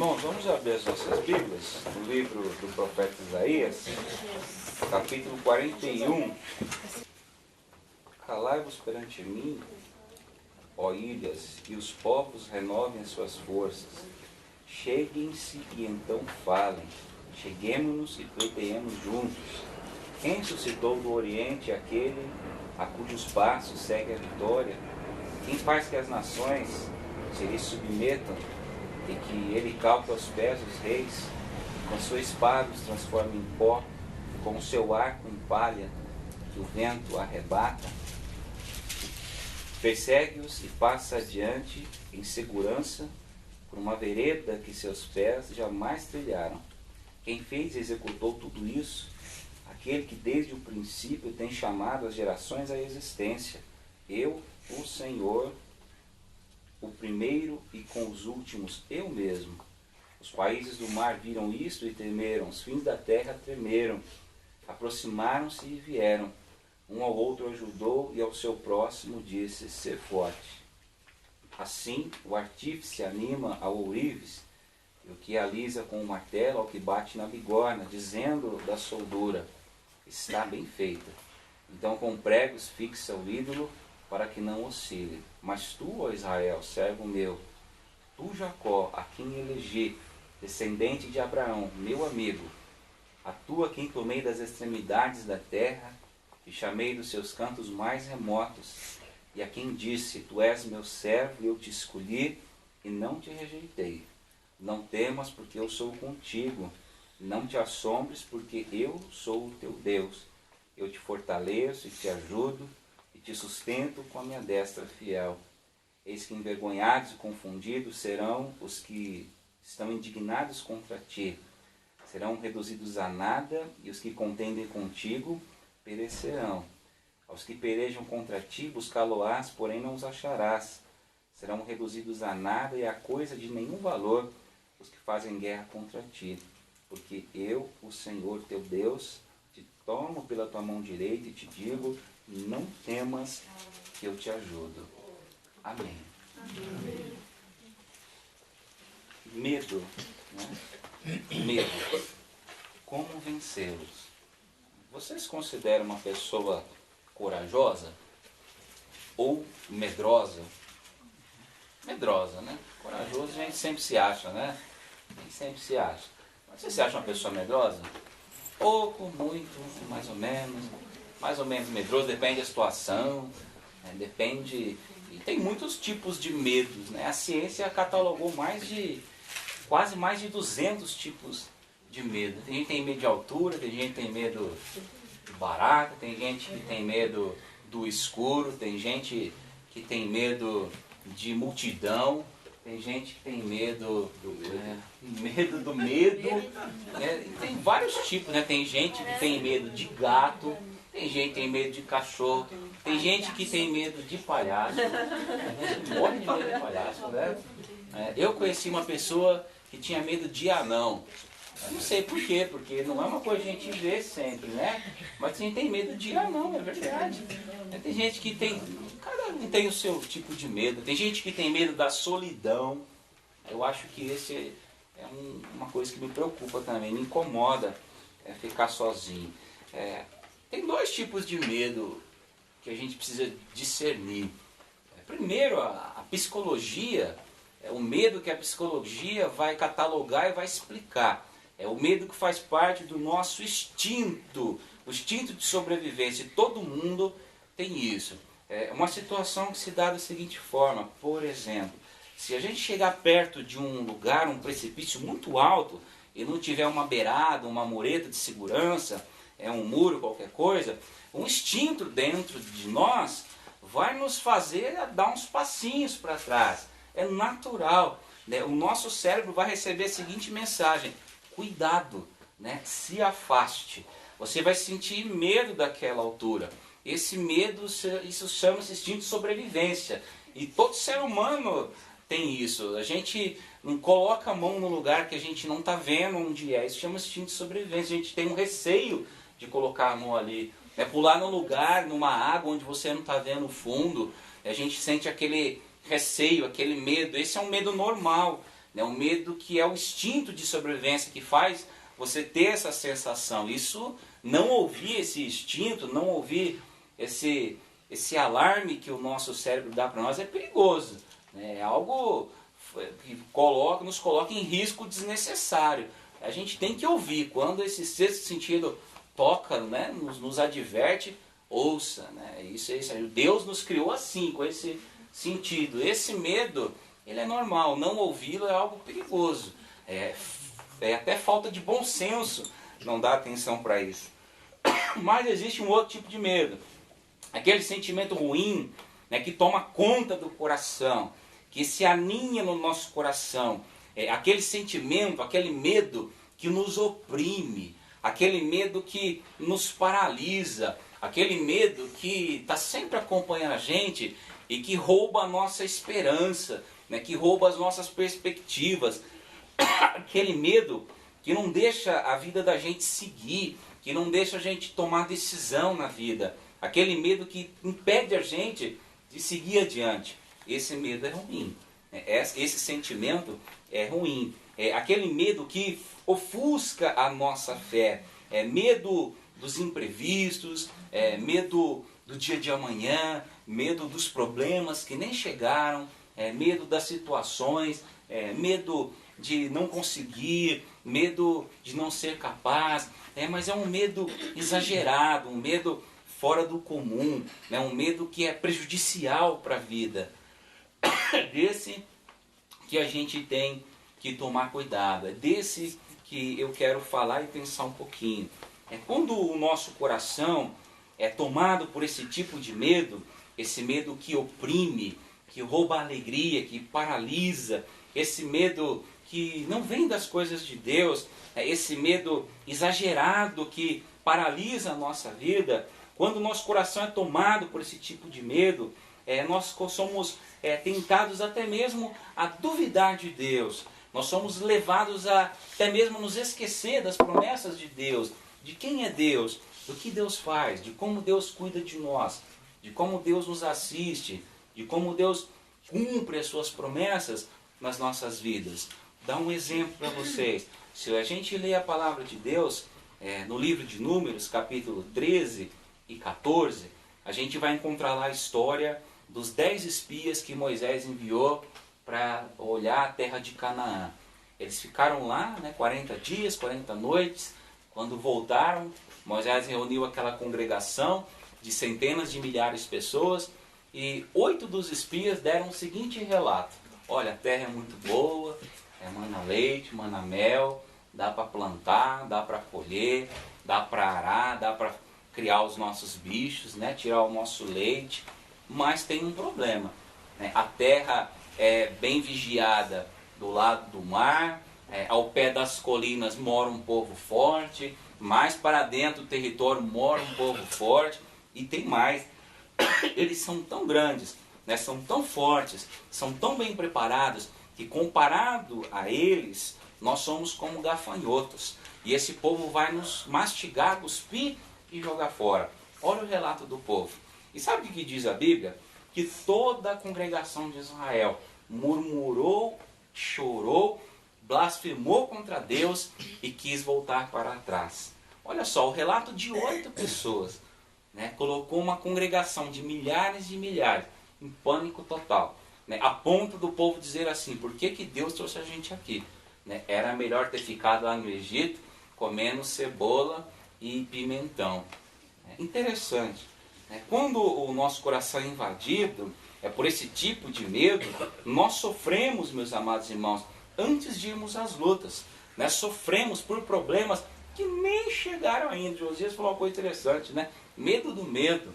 Irmãos, vamos abrir as nossas Bíblias no livro do profeta Isaías, capítulo 41. Calai-vos perante mim, ó ilhas, e os povos renovem as suas forças. Cheguem-se e então falem. Cheguemo-nos e pleiteemos juntos. Quem suscitou do Oriente aquele a cujos passos segue a vitória? Quem faz que as nações se lhe submetam e que ele calque aos pés os reis? Com sua espada os transforma em pó, com o seu arco em palha, que o vento arrebata. Persegue-os e passa adiante em segurança por uma vereda que seus pés jamais trilharam. Quem fez e executou tudo isso? Aquele que desde o princípio tem chamado as gerações à existência. Eu, o Senhor, o primeiro e com os últimos, eu mesmo. Os países do mar viram isto e temeram, os fins da terra tremeram. Aproximaram-se e vieram. Um ao outro ajudou e ao seu próximo disse: sê forte. Assim o artífice anima ao ourives, e o que alisa com o martelo ao que bate na bigorna, dizendo da soldura: está bem feita. Então com pregos fixa o ídolo, para que não oscile. Mas tu, ó Israel, servo meu, tu, Jacó, a quem elegi, descendente de Abraão, meu amigo, a tu a quem tomei das extremidades da terra, e chamei dos seus cantos mais remotos, e a quem disse: tu és meu servo, e eu te escolhi, e não te rejeitei. Não temas, porque eu sou contigo. Não te assombres, porque eu sou o teu Deus. Eu te fortaleço e te ajudo, e te sustento com a minha destra fiel. Eis que envergonhados e confundidos serão os que estão indignados contra ti. Serão reduzidos a nada, e os que contendem contigo perecerão. Aos que pelejam contra ti buscá-lo-ás, porém não os acharás. Serão reduzidos a nada e a coisa de nenhum valor os que fazem guerra contra ti. Porque eu, o Senhor teu Deus, te tomo pela tua mão direita e te digo: não temas, que eu te ajudo. Amém. Amém. Medo, né? Medo. Como vencê-los? Você se considera uma pessoa corajosa ou medrosa? Medrosa, né? Corajoso a gente sempre se acha, né? A gente sempre se acha. Mas você se acha uma pessoa medrosa? Pouco, muito, mais ou menos medroso, depende da situação, né? Depende. E tem muitos tipos de medos, né? A ciência catalogou quase mais de 200 tipos de medo. Tem gente que tem medo de altura, tem gente que tem medo de barata, tem gente que tem medo do escuro, tem gente que tem medo de multidão, tem gente que tem medo do medo. Tem vários tipos, né? Tem gente que tem medo de gato, tem gente que tem medo de cachorro, tem gente que tem medo de palhaço. A gente morre de medo de palhaço, né? Eu conheci uma pessoa que tinha medo de anão. Eu não sei por quê, porque não é uma coisa que a gente vê sempre, né? Mas a gente tem medo de anão, é verdade. Tem gente que tem... Cada um tem o seu tipo de medo. Tem gente que tem medo da solidão. Eu acho que esse é uma coisa que me preocupa também, me incomoda, ficar sozinho. Tem dois tipos de medo que a gente precisa discernir. Primeiro, a psicologia, o medo que a psicologia vai catalogar e vai explicar. É o medo que faz parte do nosso instinto, o instinto de sobrevivência. E todo mundo tem isso. É uma situação que se dá da seguinte forma: por exemplo, se a gente chegar perto de um lugar, um precipício muito alto, e não tiver uma beirada, uma mureta de segurança, um muro, qualquer coisa, um instinto dentro de nós vai nos fazer dar uns passinhos para trás. É natural, né? O nosso cérebro vai receber a seguinte mensagem: cuidado, né? Se afaste. Você vai sentir medo daquela altura. Esse medo, isso chama-se instinto de sobrevivência. E todo ser humano tem isso. A gente não coloca a mão no lugar que a gente não está vendo onde é. Isso chama-se instinto de sobrevivência. A gente tem um receio de colocar a mão ali. Pular num lugar, numa água onde você não está vendo o fundo. A gente sente aquele receio, aquele medo. Esse é um medo normal. né? Um medo que é o instinto de sobrevivência que faz você ter essa sensação. Isso, não ouvir esse instinto, não ouvir esse alarme que o nosso cérebro dá para nós é perigoso, né? É algo que nos coloca em risco desnecessário. A gente tem que ouvir. Quando esse sexto sentido toca, né, nos adverte, ouça, né? Isso. Deus nos criou assim, com esse sentido. Esse medo, ele é normal. Não ouvi-lo é algo perigoso. É até falta de bom senso não dar atenção para isso. Mas existe um outro tipo de medo. Aquele sentimento ruim, né, que toma conta do coração, que se aninha no nosso coração. Aquele sentimento, aquele medo que nos oprime, aquele medo que nos paralisa, aquele medo que está sempre acompanhando a gente e que rouba a nossa esperança, né, que rouba as nossas perspectivas. Aquele medo que não deixa a vida da gente seguir, que não deixa a gente tomar decisão na vida. Aquele medo que impede a gente de seguir adiante. Esse medo é ruim. Esse sentimento é ruim. É aquele medo que ofusca a nossa fé. É medo dos imprevistos, medo do dia de amanhã, medo dos problemas que nem chegaram, medo das situações, medo de não conseguir, medo de não ser capaz. Mas é um medo exagerado, um medo fora do comum, né? Um medo que é prejudicial para a vida. Desse que a gente tem que tomar cuidado, é desse que eu quero falar e pensar um pouquinho. Quando o nosso coração é tomado por esse tipo de medo, esse medo que oprime, que rouba a alegria, que paralisa, esse medo que não vem das coisas de Deus, esse medo exagerado que paralisa a nossa vida. Quando o nosso coração é tomado por esse tipo de medo, nós somos tentados até mesmo a duvidar de Deus. Nós somos levados a até mesmo nos esquecer das promessas de Deus, de quem é Deus, do que Deus faz, de como Deus cuida de nós, de como Deus nos assiste, de como Deus cumpre as suas promessas nas nossas vidas. Dá um exemplo para vocês. Se a gente lê a palavra de Deus, no livro de Números, capítulo 13 e 14, a gente vai encontrar lá a história dos 10 espias que Moisés enviou para olhar a terra de Canaã. Eles ficaram lá, 40 dias, 40 noites. Quando voltaram, Moisés reuniu aquela congregação de centenas de milhares de pessoas e 8 dos espias deram o seguinte relato: olha, a terra é muito boa, mana leite, mana mel, dá para plantar, dá para colher, dá para arar, dá para criar os nossos bichos, tirar o nosso leite, mas tem um problema. A terra é bem vigiada do lado do mar, ao pé das colinas mora um povo forte, mais para dentro do território mora um povo forte, e tem mais, eles são tão grandes, são tão fortes, são tão bem preparados, que comparado a eles, nós somos como gafanhotos, e esse povo vai nos mastigar, cuspir e jogar fora. Olha o relato do povo. E sabe o que diz a Bíblia? Que toda a congregação de Israel murmurou, chorou, blasfemou contra Deus e quis voltar para trás. Olha só, o relato de 8 pessoas, colocou uma congregação de milhares e milhares em pânico total, a ponto do povo dizer assim: por que Deus trouxe a gente aqui? Era melhor ter ficado lá no Egito comendo cebola e pimentão. Interessante. Quando o nosso coração é invadido por esse tipo de medo, nós sofremos, meus amados irmãos, antes de irmos às lutas. Sofremos por problemas que nem chegaram ainda. Josias falou uma coisa interessante, medo do medo.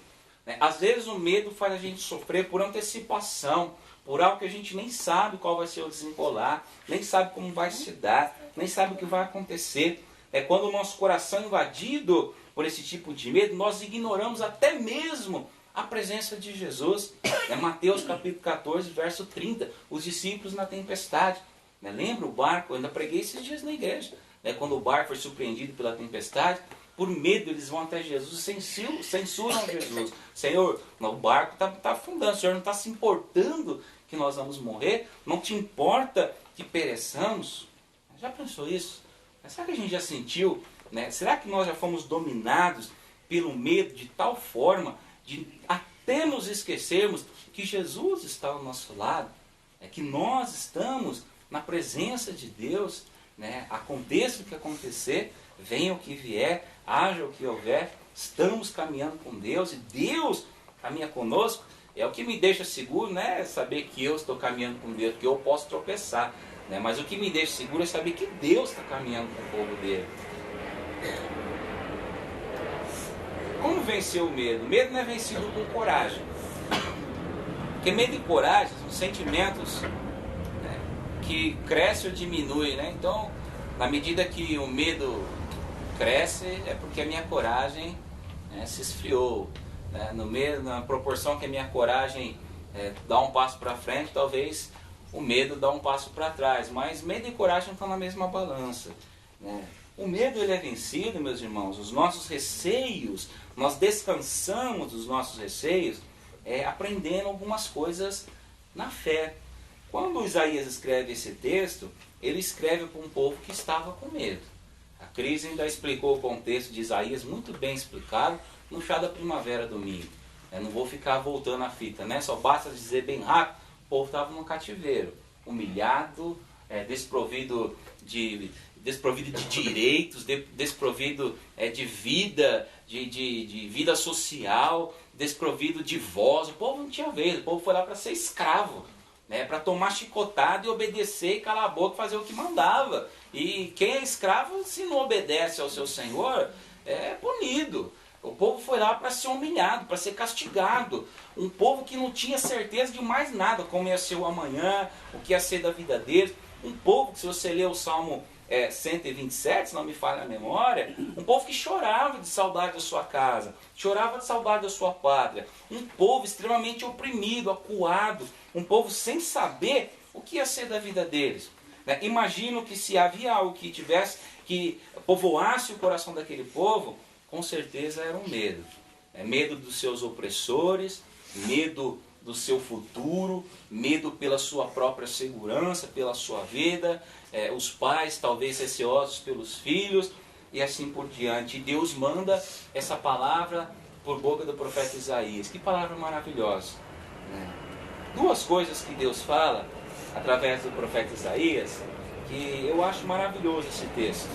Às vezes o medo faz a gente sofrer por antecipação, por algo que a gente nem sabe qual vai ser o desenrolar, nem sabe como vai se dar, nem sabe o que vai acontecer. Quando o nosso coração é invadido por esse tipo de medo, nós ignoramos até mesmo a presença de Jesus. Mateus capítulo 14, verso 30, os discípulos na tempestade. Lembra o barco? Eu ainda preguei esses dias na igreja. Quando o barco foi surpreendido pela tempestade, por medo eles vão até Jesus e censuram Jesus. Senhor, o barco está afundando, o Senhor não está se importando que nós vamos morrer? Não te importa que pereçamos. Já pensou isso? Será que a gente já sentiu, né? Será que nós já fomos dominados pelo medo de tal forma de até nos esquecermos que Jesus está ao nosso lado, que nós estamos na presença de Deus, né? Aconteça o que acontecer, venha o que vier, haja o que houver, estamos caminhando com Deus e Deus caminha conosco. É o que me deixa seguro, né? Saber que eu estou caminhando com Deus, porque eu posso tropeçar, né? Mas o que me deixa seguro é saber que Deus está caminhando com o povo dele. Como vencer o medo? O medo não é vencido com coragem. Porque medo e coragem são sentimentos, né, que crescem ou diminuem, né? Então, na medida que o medo cresce, é porque a minha coragem, né, se esfriou. Né? Na proporção que a minha coragem dá um passo para frente, talvez o medo dá um passo para trás. Mas medo e coragem estão na mesma balança, né? O medo ele é vencido, meus irmãos. Os nossos receios, nós descansamos dos nossos receios aprendendo algumas coisas na fé. Quando Isaías escreve esse texto, ele escreve para um povo que estava com medo. A Cris ainda explicou o contexto de Isaías, muito bem explicado, no chá da primavera domingo. Não vou ficar voltando a fita, né? Só basta dizer bem rápido, o povo estava no cativeiro, humilhado, desprovido de direitos, desprovido de vida, de vida social, desprovido de voz. O povo não tinha vez, o povo foi lá para ser escravo, né, para tomar chicotada e obedecer e calar a boca e fazer o que mandava. E quem é escravo, se não obedece ao seu senhor, é punido. O povo foi lá para ser humilhado, para ser castigado. Um povo que não tinha certeza de mais nada, como ia ser o amanhã, o que ia ser da vida deles. Um povo que, se você ler o Salmo 127, se não me falha a memória, um povo que chorava de saudade da sua casa, chorava de saudade da sua pátria. Um povo extremamente oprimido, acuado, um povo sem saber o que ia ser da vida deles. Imagino que se havia algo que povoasse o coração daquele povo, com certeza era um medo. Medo dos seus opressores, medo do seu futuro, medo pela sua própria segurança, pela sua vida, os pais talvez receosos pelos filhos e assim por diante. E Deus manda essa palavra por boca do profeta Isaías. Que palavra maravilhosa, né? Duas coisas que Deus fala através do profeta Isaías, que eu acho maravilhoso esse texto.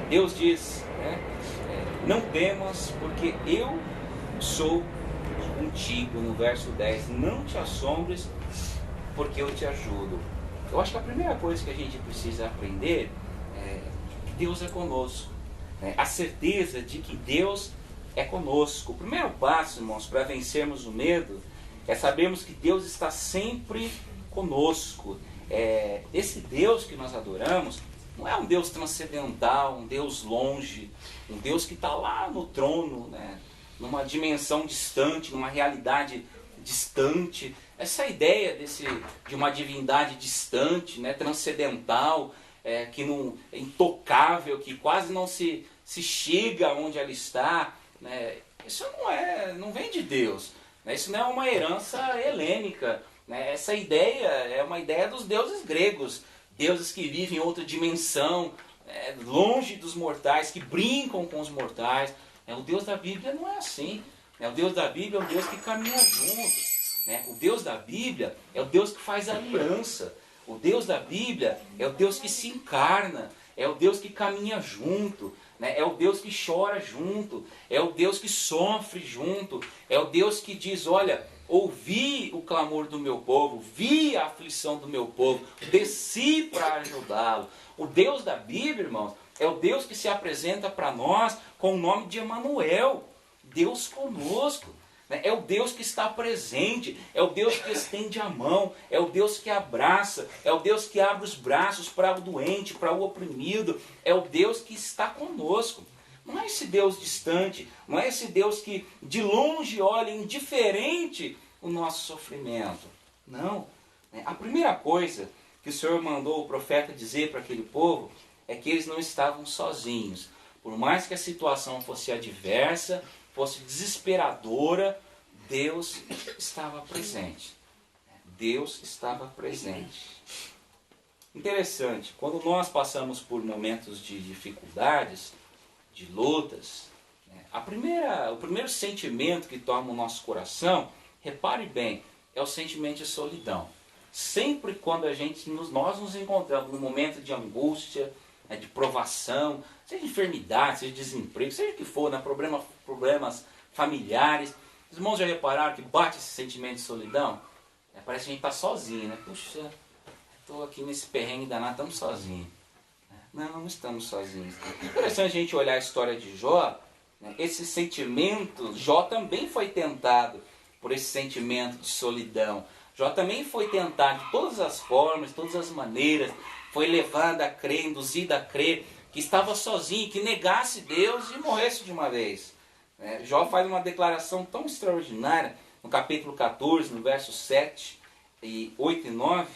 Deus diz, né, não temas, porque eu sou contigo, no verso 10, não te assombres, porque eu te ajudo. Eu acho que a primeira coisa que a gente precisa aprender é que Deus é conosco, né? A certeza de que Deus é conosco. O primeiro passo, irmãos, para vencermos o medo é sabermos que Deus está sempre conosco. Esse Deus que nós adoramos não é um Deus transcendental, um Deus longe, um Deus que está lá no trono, né? Numa dimensão distante, numa realidade distante. Essa ideia de uma divindade distante, né, transcendental, que não, é intocável, que quase não se chega onde ela está, né, isso não vem de Deus, né, isso não é uma herança helênica, né, essa ideia é uma ideia dos deuses gregos, deuses que vivem em outra dimensão, longe dos mortais, que brincam com os mortais. O Deus da Bíblia não é assim. O Deus da Bíblia é um Deus que caminha junto. O Deus da Bíblia é o Deus que faz aliança. O Deus da Bíblia é o Deus que se encarna. É o Deus que caminha junto. É o Deus que chora junto. É o Deus que sofre junto. É o Deus que diz, olha, ouvi o clamor do meu povo, vi a aflição do meu povo, desci para ajudá-lo. O Deus da Bíblia, irmãos, é o Deus que se apresenta para nós com o nome de Emanuel, Deus conosco. É o Deus que está presente, é o Deus que estende a mão, é o Deus que abraça, é o Deus que abre os braços para o doente, para o oprimido, é o Deus que está conosco. Não é esse Deus distante, não é esse Deus que de longe olha indiferente o nosso sofrimento. Não. A primeira coisa que o Senhor mandou o profeta dizer para aquele povo é que eles não estavam sozinhos. Por mais que a situação fosse adversa, fosse desesperadora, Deus estava presente. Deus estava presente. Interessante, quando nós passamos por momentos de dificuldades, de lutas, né, o primeiro sentimento que toma o nosso coração, repare bem, é o sentimento de solidão. Sempre quando nós nos encontramos num momento de angústia, né, de provação, seja de enfermidade, seja de desemprego, seja o que for, né, problemas familiares, os irmãos já repararam que bate esse sentimento de solidão? Parece que a gente está sozinho, né? Puxa, estou aqui nesse perrengue danado, estamos sozinhos. Não estamos sozinhos. É interessante a gente olhar a história de Jó, né? Esse sentimento, Jó também foi tentado por esse sentimento de solidão. Jó também foi tentado de todas as formas, de todas as maneiras, foi levado a crer, induzido a crer que estava sozinho, que negasse Deus e morresse de uma vez. Jó faz uma declaração tão extraordinária, no capítulo 14, no verso 7, 8 e 9,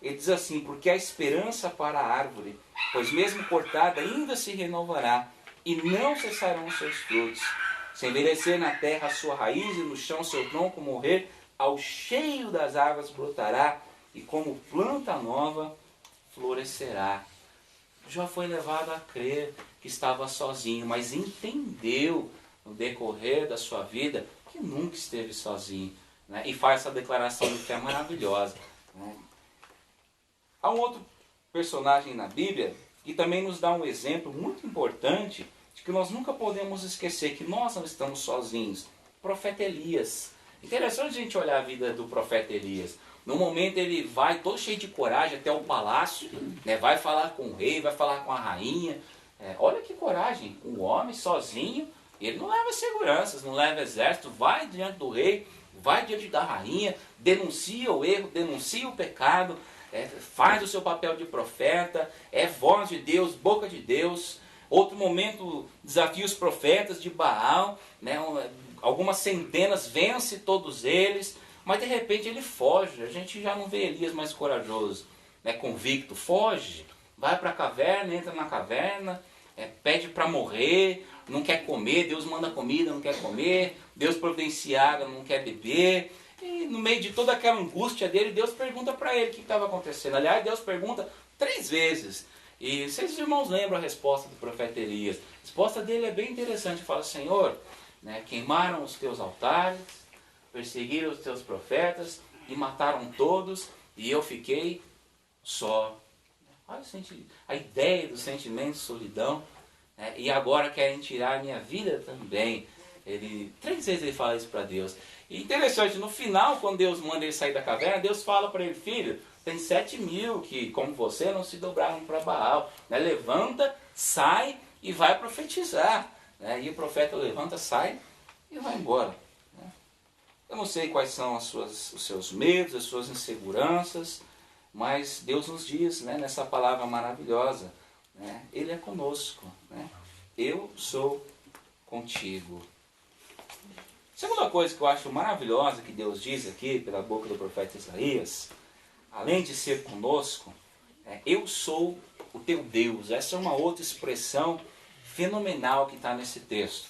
ele diz assim: porque há esperança para a árvore, pois mesmo cortada ainda se renovará, e não cessarão os seus frutos. Se envelhecer na terra a sua raiz, e no chão seu tronco morrer, ao cheio das águas brotará, e como planta nova florescerá. Jó foi levado a crer que estava sozinho, mas entendeu no decorrer da sua vida que nunca esteve sozinho, né? E faz essa declaração que é maravilhosa, né? Há um outro personagem na Bíblia que também nos dá um exemplo muito importante de que nós nunca podemos esquecer que nós não estamos sozinhos. O profeta Elias. Interessante a gente olhar a vida do profeta Elias. No momento ele vai todo cheio de coragem até o palácio, né? Vai falar com o rei, vai falar com a rainha. Olha que coragem, um homem sozinho. Ele não leva seguranças, não leva exército, vai diante do rei, vai diante da rainha, denuncia o erro, denuncia o pecado, faz o seu papel de profeta, é voz de Deus, boca de Deus. Outro momento, desafia os profetas de Baal, né? Algumas centenas, vence todos eles, mas de repente ele foge. A gente já não vê Elias mais corajoso, né? Convicto, foge, vai para a caverna, entra na caverna, pede para morrer, não quer comer, Deus manda comida, não quer comer, Deus providencia água, não quer beber. E no meio de toda aquela angústia dele, Deus pergunta para ele o que estava acontecendo. Aliás, Deus pergunta 3 vezes. E vocês irmãos lembram a resposta do profeta Elias? A resposta dele é bem interessante. Fala: Senhor, né, queimaram os teus altares, perseguiram os teus profetas e mataram todos, e eu fiquei só. Olha a ideia do sentimento de solidão. E agora querem tirar a minha vida também. 3 vezes ele fala isso para Deus. E interessante, no final, quando Deus manda ele sair da caverna, Deus fala para ele: filho, tem 7.000 que, como você, não se dobraram para Baal. Levanta, sai e vai profetizar. E o profeta levanta, sai e vai embora. Eu não sei quais são os seus medos, as suas inseguranças, mas Deus nos diz, né, nessa palavra maravilhosa, né, Ele é conosco. Né? Eu sou contigo. Segunda coisa que eu acho maravilhosa que Deus diz aqui pela boca do profeta Isaías, além de ser conosco, eu sou o teu Deus. Essa é uma outra expressão fenomenal que está nesse texto.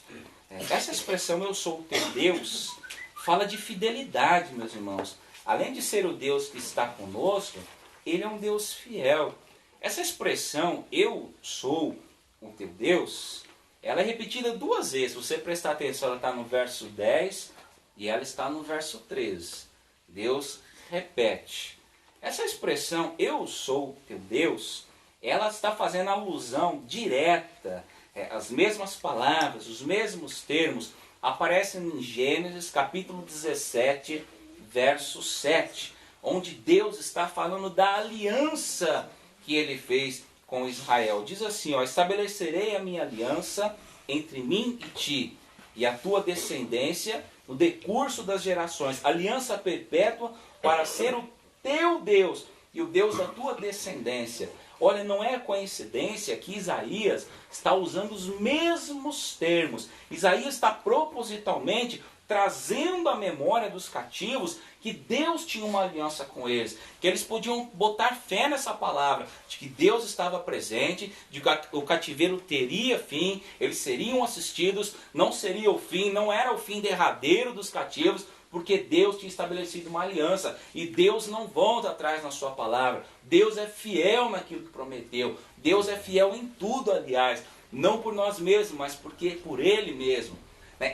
Essa expressão, eu sou o teu Deus, fala de fidelidade, meus irmãos. Além de ser o Deus que está conosco, Ele é um Deus fiel. Essa expressão, eu sou o teu Deus, ela é repetida 2 vezes. Se você prestar atenção, ela está no verso 10 e ela está no verso 13. Deus repete. Essa expressão, eu sou o teu Deus, ela está fazendo alusão direta. As mesmas palavras, os mesmos termos aparecem em Gênesis capítulo 17, verso 7, onde Deus está falando da aliança que Ele fez com Israel. Diz assim: estabelecerei a minha aliança entre mim e ti, e a tua descendência no decurso das gerações, aliança perpétua para ser o teu Deus e o Deus da tua descendência. Olha, não é coincidência que Isaías está usando os mesmos termos. Isaías está propositalmente trazendo à memória dos cativos que Deus tinha uma aliança com eles, que eles podiam botar fé nessa palavra, de que Deus estava presente, de que o cativeiro teria fim, eles seriam assistidos, não seria o fim, não era o fim derradeiro dos cativos, porque Deus tinha estabelecido uma aliança, e Deus não volta atrás na sua palavra. Deus é fiel naquilo que prometeu. Deus é fiel em tudo, aliás, não por nós mesmos, mas porque por Ele mesmo.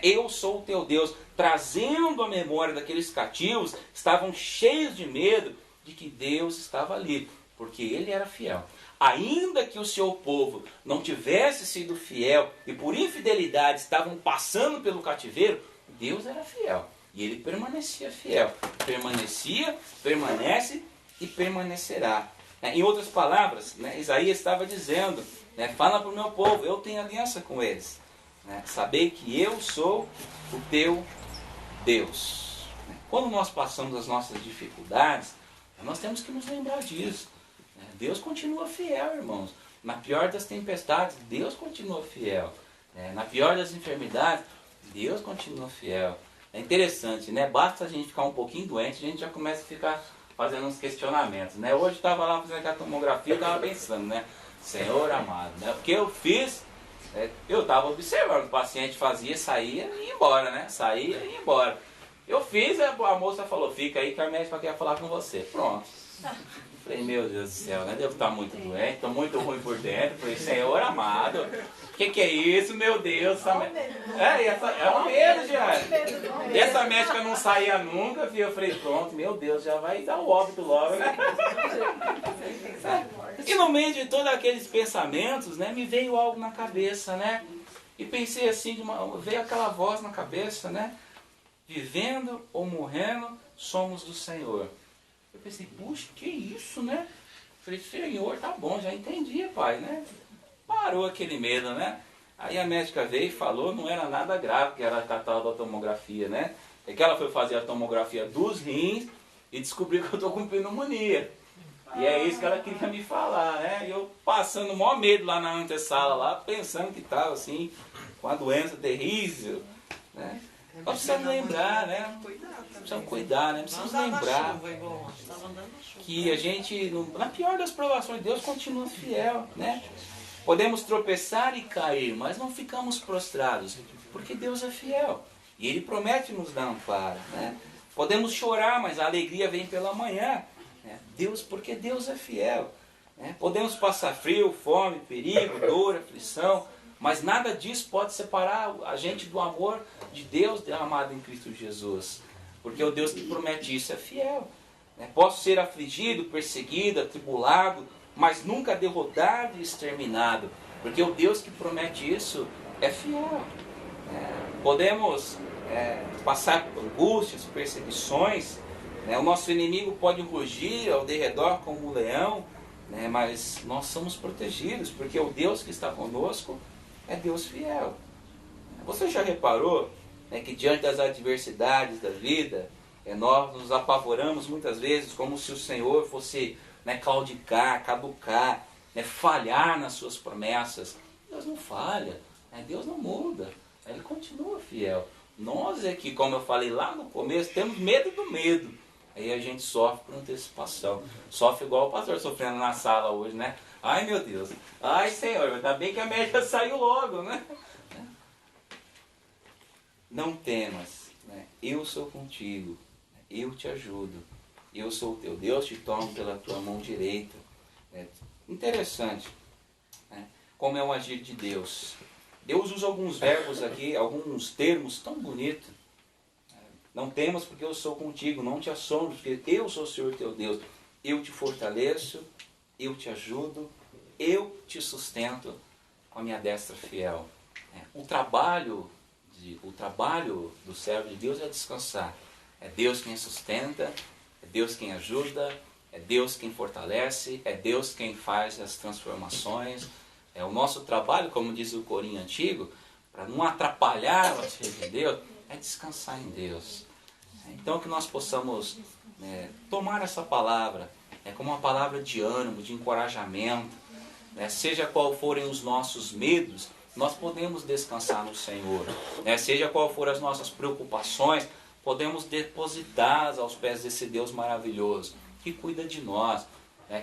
Eu sou o teu Deus, trazendo a memória daqueles cativos, estavam cheios de medo de que Deus estava ali, porque Ele era fiel. Ainda que o seu povo não tivesse sido fiel e por infidelidade estavam passando pelo cativeiro, Deus era fiel e Ele permanecia fiel. Permanecia, permanece e permanecerá. Em outras palavras, Isaías estava dizendo, fala para o meu povo, eu tenho aliança com eles. Saber que eu sou o teu Deus. Quando nós passamos as nossas dificuldades, nós temos que nos lembrar disso. Deus continua fiel, irmãos. Na pior das tempestades, Deus continua fiel. Na pior das enfermidades, Deus continua fiel. É interessante, Basta a gente ficar um pouquinho doente, a gente já começa a ficar fazendo uns questionamentos. Hoje eu estava lá fazendo a tomografia, eu estava pensando, Senhor amado, o que eu fiz? Eu estava observando, o paciente fazia, saía e ia embora, Saía e ia embora. Eu fiz, a moça falou, fica aí que a médica quer falar com você. Pronto. Falei, meu Deus do céu, devo estar muito doente, estou muito ruim por dentro. Falei, Senhor amado, o que é isso, meu Deus? É um medo, já. E essa médica não saía nunca, viu? Eu falei, pronto, meu Deus, já vai dar o óbito logo. E no meio de todos aqueles pensamentos, me veio algo na cabeça, E pensei assim, veio aquela voz na cabeça, Vivendo ou morrendo, somos do Senhor. Eu pensei, puxa, que isso, Falei, Senhor, tá bom, já entendi, pai, Parou aquele medo, Aí a médica veio e falou, não era nada grave, que era a tal da tomografia, É que ela foi fazer a tomografia dos rins e descobriu que eu estou com pneumonia. E é isso que ela queria me falar, E eu passando o maior medo lá na antessala, lá, pensando que estava assim, com a doença terrível, Nós precisamos lembrar, Precisamos cuidar, Precisamos lembrar que a gente, na pior das provações, Deus continua fiel, Podemos tropeçar e cair, mas não ficamos prostrados, porque Deus é fiel. E Ele promete nos dar amparo, Podemos chorar, mas a alegria vem pela manhã, porque Deus é fiel. Podemos passar frio, fome, perigo, dor, aflição, mas nada disso pode separar a gente do amor de Deus derramado em Cristo Jesus. Porque o Deus que promete isso é fiel. Posso ser afligido, perseguido, atribulado, mas nunca derrotado e exterminado. Porque o Deus que promete isso é fiel. Podemos passar por angústias, perseguições. O nosso inimigo pode rugir ao derredor como um leão, mas nós somos protegidos, porque o Deus que está conosco é Deus fiel. Você já reparou que diante das adversidades da vida, nós nos apavoramos muitas vezes como se o Senhor fosse claudicar, caducar, falhar nas suas promessas? Deus não falha, Deus não muda, Ele continua fiel. Nós é que, como eu falei lá no começo, temos medo do medo. Aí a gente sofre por antecipação. Sofre igual o pastor sofrendo na sala hoje, Ai meu Deus, ai Senhor, ainda bem que a médica saiu logo, Não temas, eu sou contigo, eu te ajudo, eu sou o teu Deus, te tomo pela tua mão direita. Interessante, como é o agir de Deus. Deus usa alguns verbos aqui, alguns termos tão bonitos. Não temas porque eu sou contigo, não te assombres porque eu sou o Senhor teu Deus. Eu te fortaleço, eu te ajudo, eu te sustento com a minha destra fiel. O trabalho do servo de Deus é descansar. É Deus quem sustenta, é Deus quem ajuda, é Deus quem fortalece, é Deus quem faz as transformações. O nosso trabalho, como diz o corinho antigo, para não atrapalhar o agir de Deus, é descansar em Deus. Então que nós possamos tomar essa palavra como uma palavra de ânimo, de encorajamento. Seja qual forem os nossos medos, nós podemos descansar no Senhor. Seja qual forem as nossas preocupações, podemos depositá-las aos pés desse Deus maravilhoso, que cuida de nós,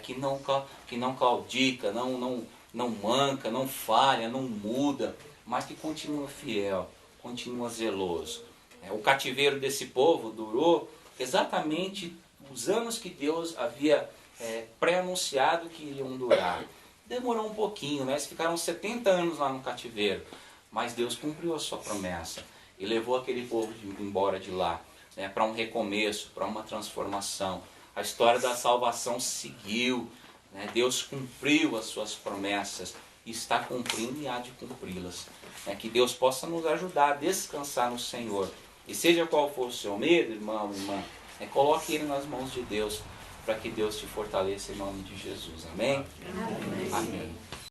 que não claudica, não manca, não falha, não muda, mas que continua fiel, continua zeloso. O cativeiro desse povo durou exatamente os anos que Deus havia pré-anunciado que iriam durar. Demorou um pouquinho, né? Eles ficaram 70 anos lá no cativeiro, mas Deus cumpriu a sua promessa e levou aquele povo embora de lá, né, para um recomeço, para uma transformação. A história da salvação seguiu, né? Deus cumpriu as suas promessas, está cumprindo e há de cumpri-las. Que Deus possa nos ajudar a descansar no Senhor. E seja qual for o seu medo, irmão, irmã, coloque ele nas mãos de Deus, para que Deus te fortaleça em nome de Jesus. Amém? Amém. Amém.